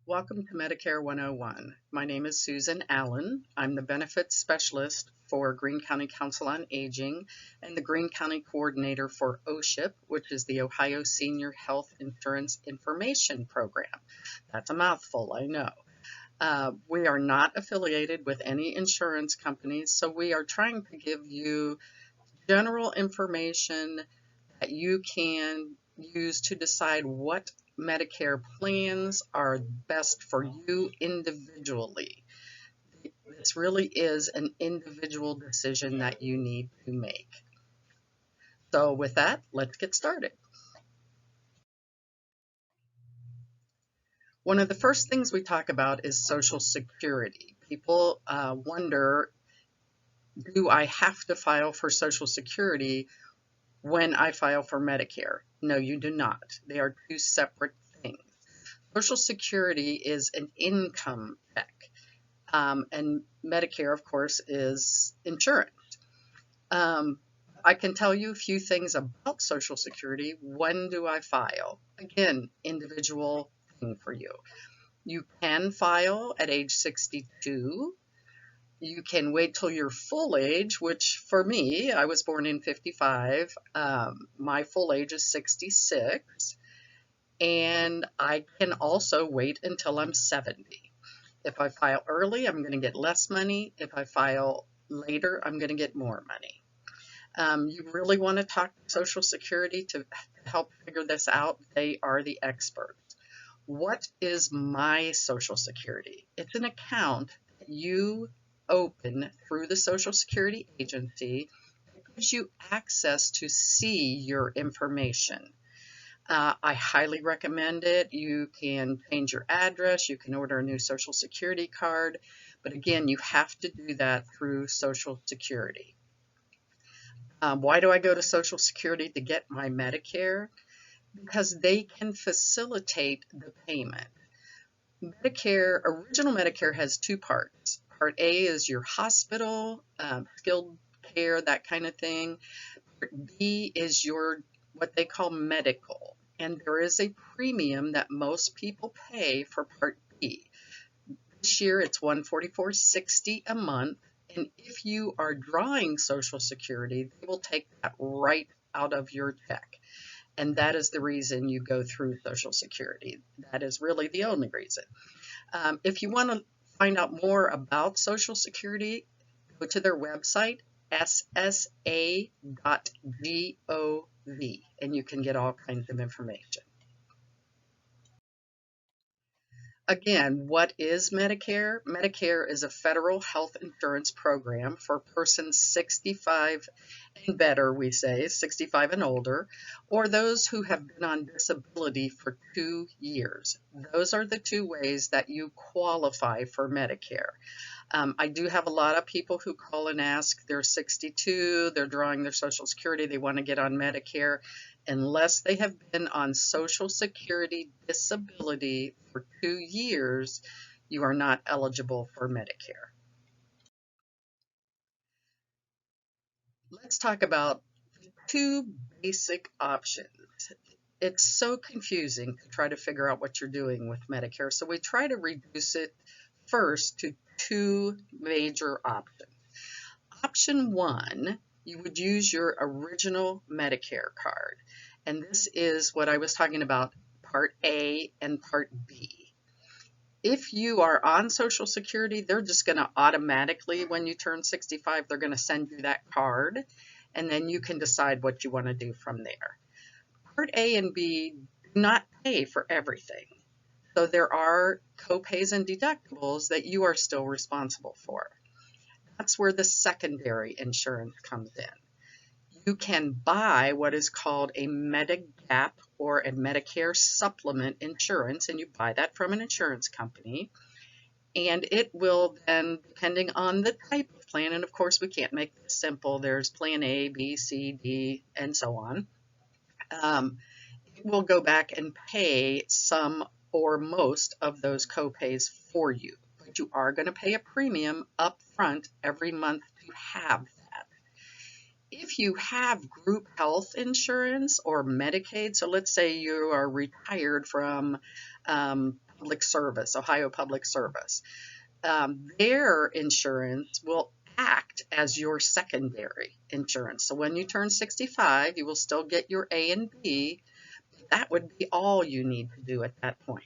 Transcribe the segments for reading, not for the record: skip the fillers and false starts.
Welcome to Medicare 101. My name is Susan Allen. I'm the benefits specialist for Greene County Council on Aging and the Greene County coordinator for OSHIP, which is the Ohio Senior Health Insurance Information Program. That's a mouthful, I know. We are not affiliated with any insurance companies, so we are trying to give you general information that you can use to decide what Medicare plans are best for you individually. This really is an individual decision that you need to make. So with that, let's get started. One of the first things we talk about is Social Security. People wonder, do I have to file for Social Security when I file for Medicare? No, you do not. They are two separate things. Social Security is an income check, and Medicare, of course, is insurance. I can tell you a few things about Social Security. When do I file? Again, individual thing for you. You can file at age 62. You can wait till your full age, which for me, I was born in 55. My full age is 66. And I can also wait until I'm 70. If I file early, I'm going to get less money. If I file later, I'm going to get more money. You really want to talk to Social Security to help figure this out. They are the experts. What is my Social Security? It's an account that you open through the Social Security agency that gives you access to see your information. I highly recommend it. You can change your address, you can order a new Social Security card, but again, you have to do that through Social Security. Why do I go to Social Security to get my Medicare? Because they can facilitate the payment. Original Medicare has two parts. Part A is your hospital, skilled care, that kind of thing. Part B is your what they call medical. And there is a premium that most people pay for Part B. This year it's $144.60 a month. And if you are drawing Social Security, they will take that right out of your check. And that is the reason you go through Social Security. That is really the only reason. If you want to find out more about Social Security, go to their website, ssa.gov, and you can get all kinds of information. Again, what is Medicare? Medicare is a federal health insurance program for persons 65 and better, we say, 65 and older, or those who have been on disability for 2 years. Those are the two ways that you qualify for Medicare. I do have a lot of people who call and ask, they're 62, they're drawing their Social Security, they want to get on Medicare. Unless they have been on Social Security disability for 2 years, you are not eligible for Medicare. Let's talk about two basic options. It's so confusing to try to figure out what you're doing with Medicare, so we try to reduce it first to two major options. Option one, you would use your original Medicare card. And this is what I was talking about, Part A and Part B. If you are on Social Security, they're just going to automatically, when you turn 65, they're going to send you that card, and then you can decide what you want to do from there. Part A and B do not pay for everything. So there are copays and deductibles that you are still responsible for. That's where the secondary insurance comes in. You can buy what is called a Medigap or a Medicare Supplement insurance, and you buy that from an insurance company. And it will then, depending on the type of plan, and of course we can't make this simple, there's plan A, B, C, D, and so on. It will go back and pay some or most of those copays for you. But you are going to pay a premium up front every month to have that. If you have group health insurance or Medicaid, so let's say you are retired from Public Service, Ohio Public Service. Their insurance will act as your secondary insurance. So when you turn 65, you will still get your A and B. That would be all you need to do at that point.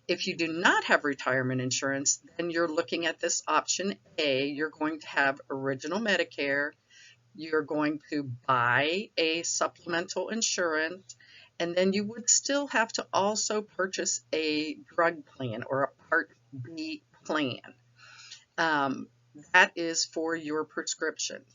If you do not have retirement insurance, then you're looking at this option A. You're going to have original Medicare. You're going to buy a supplemental insurance, and then you would still have to also purchase a drug plan or a Part B plan. That is for your prescriptions.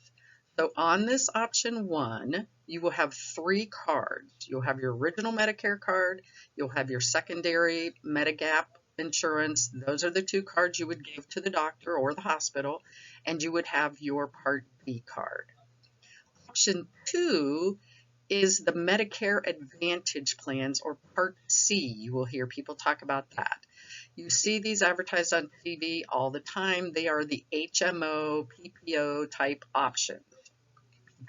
So on this option 1, you will have 3 cards. You'll have your original Medicare card, you'll have your secondary Medigap insurance. Those are the 2 cards you would give to the doctor or the hospital, and you would have your Part B card. Option 2 is the Medicare Advantage plans, or Part C. You will hear people talk about that. You see these advertised on TV all the time. They are the HMO, PPO type options.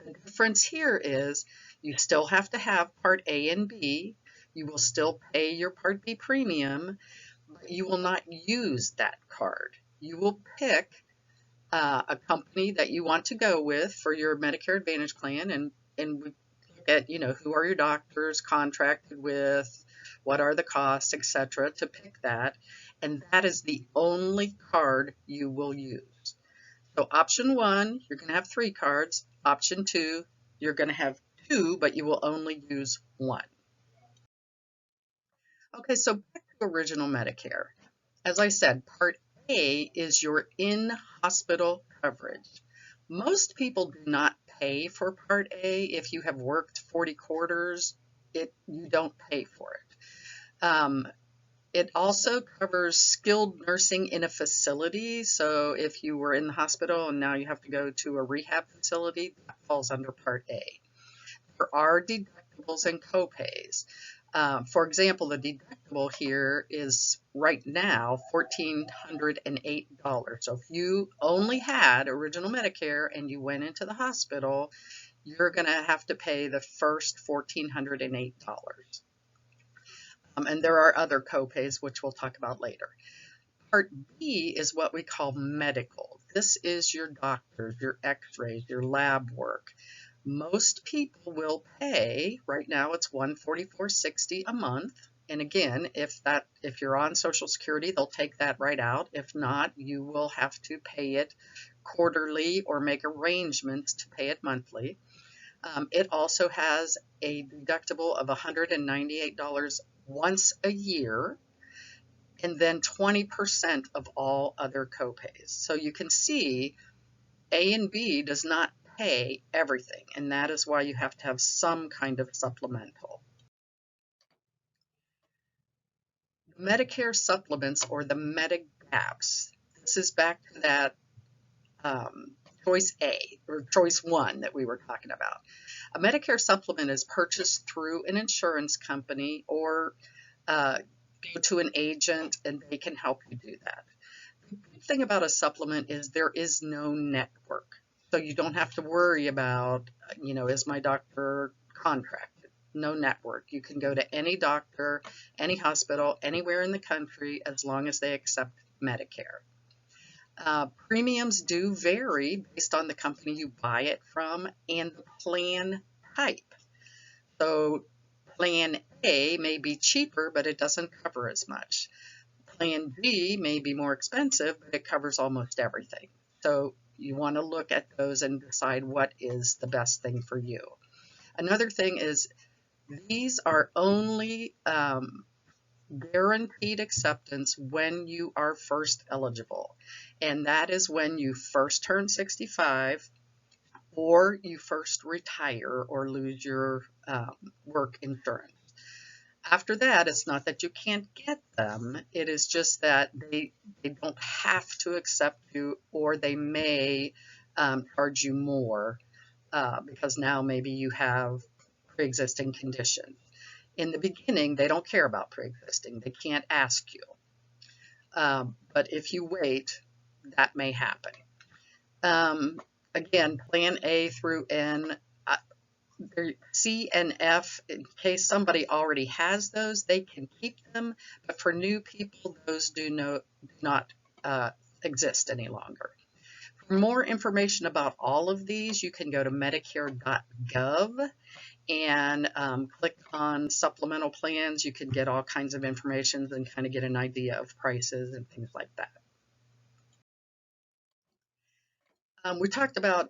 The difference here is you still have to have Part A and B. You will still pay your Part B premium, but you will not use that card. You will pick a company that you want to go with for your Medicare Advantage plan, and we look at, who are your doctors contracted with, what are the costs, etc., to pick that, and that is the only card you will use. So option 1, you're going to have 3 cards. Option 2, you're going to have 2, but you will only use 1. Okay, so back to original Medicare. As I said, Part A is your in-hospital coverage. Most people do not pay for Part A. If you have worked 40 quarters, you don't pay for it. It also covers skilled nursing in a facility. So if you were in the hospital and now you have to go to a rehab facility, that falls under Part A. There are deductibles and copays. For example, the deductible here is right now $1,408. So if you only had original Medicare and you went into the hospital, you're going to have to pay the first $1,408. And there are other copays, which we'll talk about later. Part B is what we call medical. This is your doctors, your x-rays, your lab work. Most people will pay, right now it's $144.60 a month. And again, if you're on Social Security, they'll take that right out. If not, you will have to pay it quarterly or make arrangements to pay it monthly. It also has a deductible of $198 once a year, and then 20% of all other copays. So you can see A and B does not pay everything, and that is why you have to have some kind of supplemental. Medicare Supplements, or the Medigaps. This is back to that choice A, or choice 1 that we were talking about. A Medicare supplement is purchased through an insurance company, or go to an agent and they can help you do that. The good thing about a supplement is there is no network. So you don't have to worry about, is my doctor contracted? No network. You can go to any doctor, any hospital, anywhere in the country, as long as they accept Medicare. Premiums do vary based on the company you buy it from and the plan type. So Plan A may be cheaper, but it doesn't cover as much. Plan B may be more expensive, but it covers almost everything. So you want to look at those and decide what is the best thing for you. Another thing is these are only guaranteed acceptance when you are first eligible, and that is when you first turn 65 or you first retire or lose your work insurance. After that, it's not that you can't get them, it is just that they don't have to accept you, or they may charge you more because now maybe you have pre-existing conditions. In the beginning, they don't care about pre-existing. They can't ask you. But if you wait, that may happen. Again, Plan A through N, C and F, in case somebody already has those, they can keep them, but for new people, those do not exist any longer. For more information about all of these, you can go to Medicare.gov and click on supplemental plans. You can get all kinds of information and kind of get an idea of prices and things like that. We talked about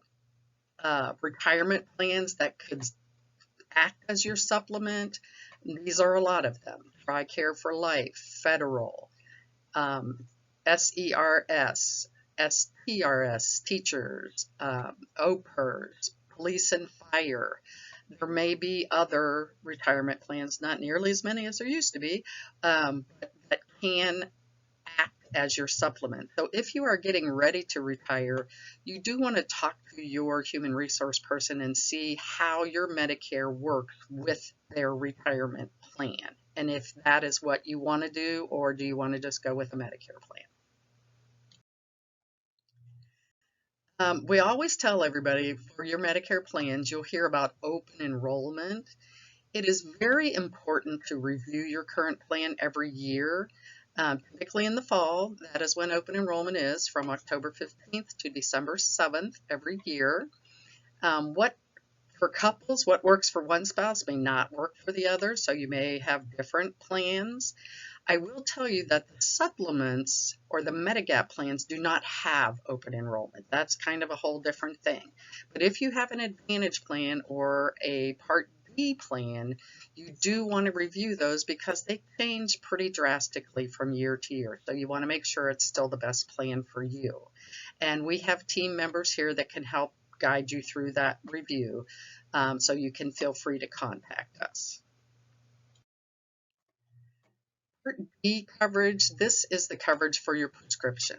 retirement plans that could act as your supplement. These are a lot of them. TRICARE for Life, Federal, SERS, STRS, Teachers, OPERS, Police and Fire. There may be other retirement plans, not nearly as many as there used to be, that can act as your supplement. So if you are getting ready to retire, you do want to talk to your human resource person and see how your Medicare works with their retirement plan. And if that is what you want to do, or do you want to just go with a Medicare plan? We always tell everybody for your Medicare plans, you'll hear about open enrollment. It is very important to review your current plan every year. Typically in the fall, that is when open enrollment is, from October 15th to December 7th every year. For couples, what works for one spouse may not work for the other, so you may have different plans. I will tell you that the supplements or the Medigap plans do not have open enrollment. That's kind of a whole different thing. But if you have an Advantage plan or a Part B plan, you do want to review those because they change pretty drastically from year to year. So you want to make sure it's still the best plan for you. And we have team members here that can help guide you through that review, so you can feel free to contact us. Part B coverage, this is the coverage for your prescription.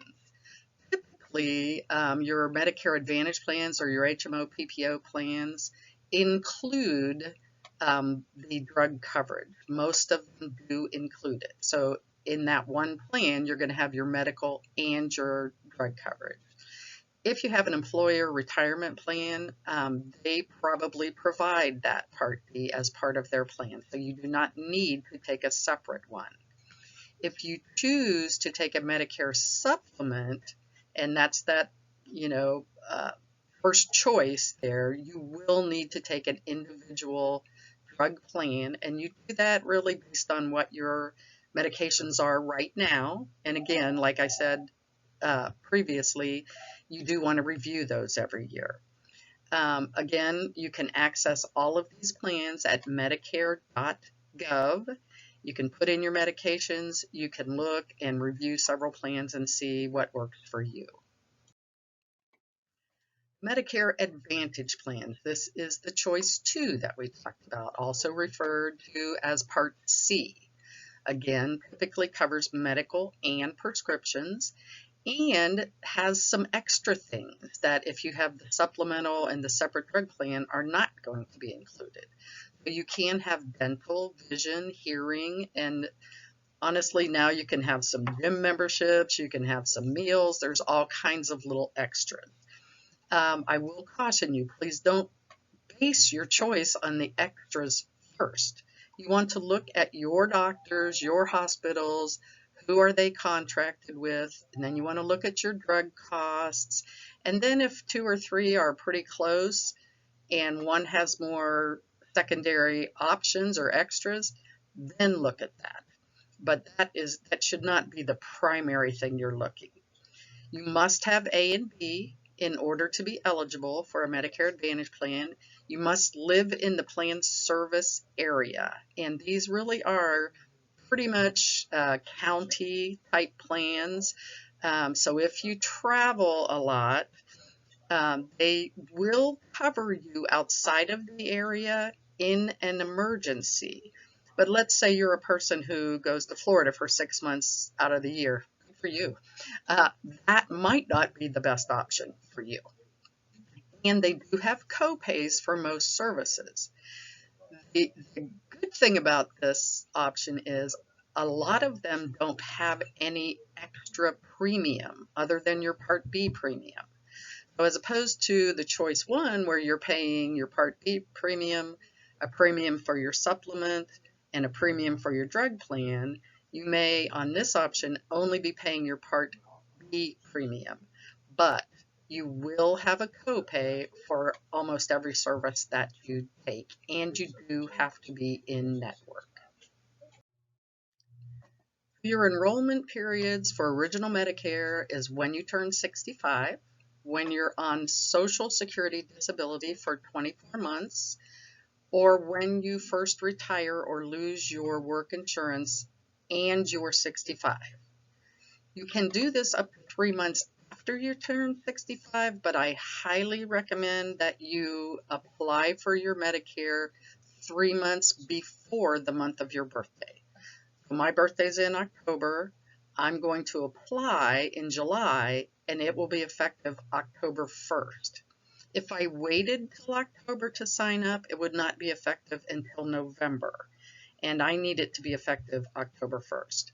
Typically, your Medicare Advantage plans or your HMO PPO plans include the drug coverage. Most of them do include it. So in that one plan, you're going to have your medical and your drug coverage. If you have an employer retirement plan, they probably provide that Part B as part of their plan. So you do not need to take a separate one. If you choose to take a Medicare supplement, and that's that, first choice there, you will need to take an individual drug plan, and you do that really based on what your medications are right now. And again, like I said previously, you do want to review those every year. Again, you can access all of these plans at Medicare.gov. You can put in your medications, you can look and review several plans and see what works for you. Medicare Advantage plan. This is the choice 2 that we talked about, also referred to as Part C. Again, typically covers medical and prescriptions, and has some extra things that if you have the supplemental and the separate drug plan are not going to be included. So you can have dental, vision, hearing, and honestly now you can have some gym memberships, you can have some meals, there's all kinds of little extras. I will caution you, please don't base your choice on the extras first. You want to look at your doctors, your hospitals, who are they contracted with, and then you want to look at your drug costs. And then if 2 or 3 are pretty close and one has more secondary options or extras, then look at that. But that should not be the primary thing you're looking. You must have A and B in order to be eligible for a Medicare Advantage plan. You must live in the plan service area, and these really are pretty much county type plans. So if you travel a lot, they will cover you outside of the area in an emergency. But let's say you're a person who goes to Florida for 6 months out of the year. Good for you. That might not be the best option for you. And they do have co-pays for most services. The good thing about this option is a lot of them don't have any extra premium other than your Part B premium. So as opposed to the choice one, where you're paying your Part B premium, a premium for your supplement, and a premium for your drug plan, you may, on this option, only be paying your Part B premium, but you will have a copay for almost every service that you take, and you do have to be in network. Your enrollment periods for original Medicare is when you turn 65, when you're on Social Security disability for 24 months, or when you first retire or lose your work insurance and you're 65. You can do this up to 3 months after you turn 65, but I highly recommend that you apply for your Medicare 3 months before the month of your birthday. My birthday's in October. I'm going to apply in July, and it will be effective October 1st. If I waited till October to sign up, it would not be effective until November, and I need it to be effective October 1st.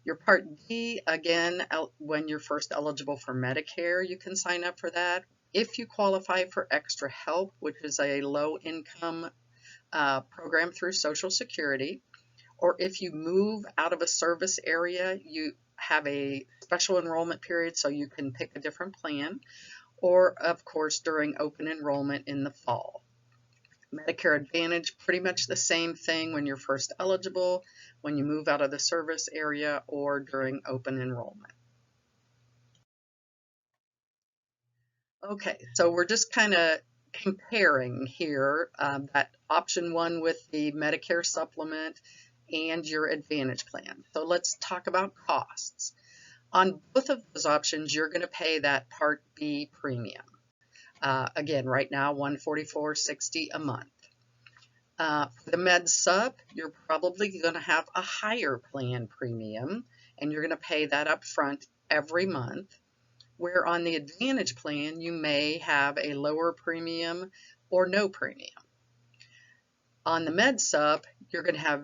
Your Part D, again, when you're first eligible for Medicare, you can sign up for that. If you qualify for Extra Help, which is a low-income program through Social Security, or if you move out of a service area, you have a special enrollment period, so you can pick a different plan, or of course during open enrollment in the fall. Medicare Advantage, pretty much the same thing when you're first eligible, when you move out of the service area, or during open enrollment. Okay, so we're just kind of comparing here that option one with the Medicare supplement and your Advantage plan. So let's talk about costs. On both of those options, you're going to pay that Part B premium. Again, right now, $144.60 a month. For the Med Sup, you're probably going to have a higher plan premium, and you're going to pay that up front every month. Where on the Advantage plan, you may have a lower premium or no premium. On the Med Sup, you're going to have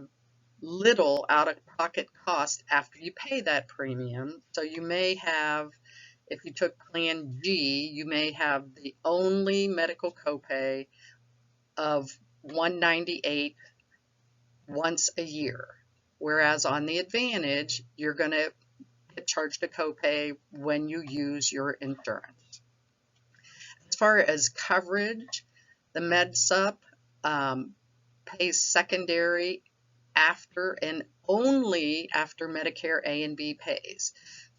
little out-of-pocket cost after you pay that premium. So you may have, if you took Plan G, you may have the only medical copay of $198 once a year. Whereas on the Advantage, you're going to get charged a copay when you use your insurance. As far as coverage, the Med Sup pays secondary after and only after Medicare A and B pays.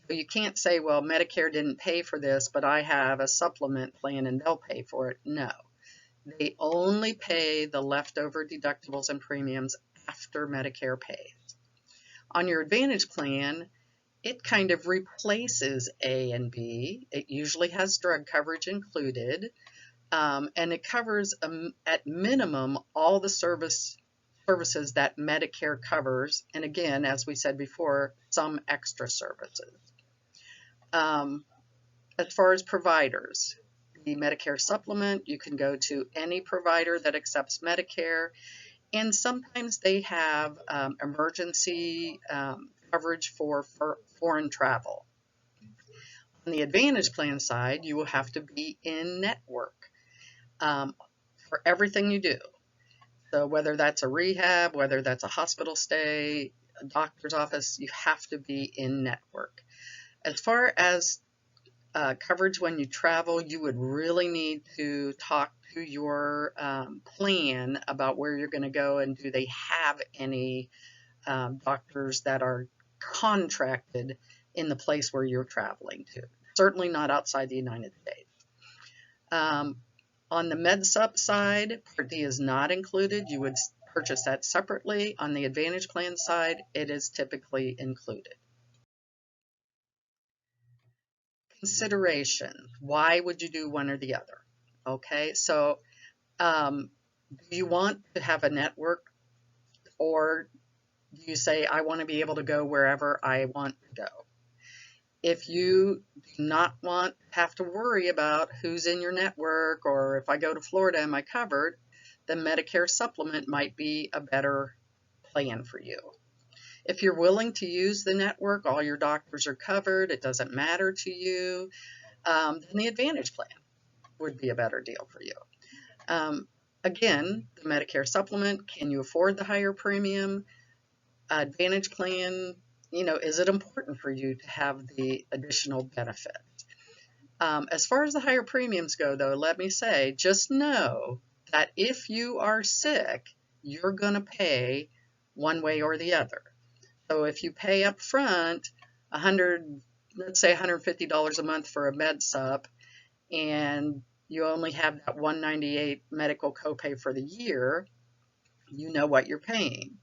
So you can't say, well, Medicare didn't pay for this, but I have a supplement plan and they'll pay for it. No, they only pay the leftover deductibles and premiums after Medicare pays. On your Advantage plan, it kind of replaces A and B. It usually has drug coverage included, and it covers at minimum all the services that Medicare covers, and again, as we said before, some extra services. As far as providers, the Medicare supplement, you can go to any provider that accepts Medicare, and sometimes they have emergency coverage for foreign travel. On the Advantage plan side, you will have to be in network for everything you do. So whether that's a rehab, whether that's a hospital stay, a doctor's office, you have to be in network. As far as coverage when you travel, you would really need to talk to your plan about where you're going to go and do they have any doctors that are contracted in the place where you're traveling to. Certainly not outside the United States. On the Med Sup side, Part D is not included. You would purchase that separately. On the Advantage plan side, it is typically included. Consideration. Why would you do one or the other? Okay, so do you want to have a network, or do you say, I want to be able to go wherever I want to go? If you do not want to have to worry about who's in your network, or if I go to Florida, am I covered, then Medicare Supplement might be a better plan for you. If you're willing to use the network, all your doctors are covered, it doesn't matter to you, then the Advantage plan. would be a better deal for you. Again, the Medicare supplement, can you afford the higher premium? Advantage plan, is it important for you to have the additional benefit? As far as the higher premiums go, though, let me say, just know that if you are sick, you're going to pay one way or the other. So if you pay up front let's say $150 a month for a med sup, and you only have that $198 medical copay for the year, you know what you're paying.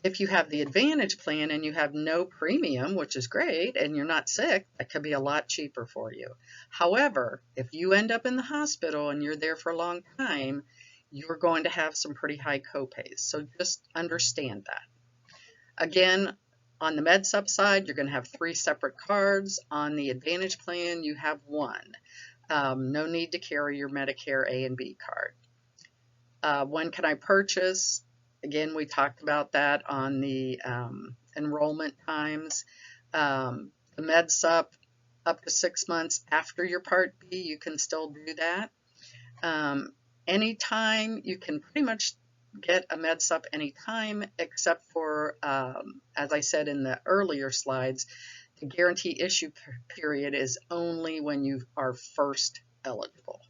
If you have the Advantage plan and you have no premium, which is great, and you're not sick, that could be a lot cheaper for you. However, if you end up in the hospital and you're there for a long time, you're going to have some pretty high copays. So just understand that. Again, on the MedSup side, you're going to have 3 separate cards. On the Advantage plan, you have 1. No need to carry your Medicare A and B card. When can I purchase? Again, we talked about that on the enrollment times. The MedSup, up to 6 months after your Part B, you can still do that. Anytime, you can pretty much get a MedSup anytime, except for, as I said in the earlier slides, the guarantee issue period is only when you are first eligible.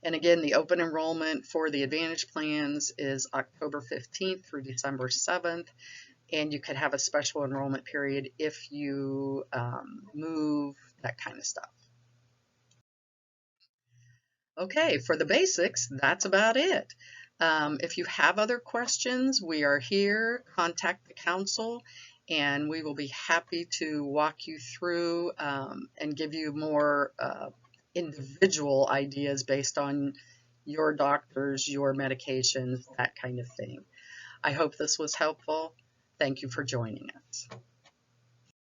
And again, the open enrollment for the Advantage plans is October 15th through December 7th, and you could have a special enrollment period if you move, that kind of stuff. Okay, for the basics, that's about it. If you have other questions, we are here. Contact the council, and we will be happy to walk you through and give you more individual ideas based on your doctors, your medications, that kind of thing. I hope this was helpful. Thank you for joining us.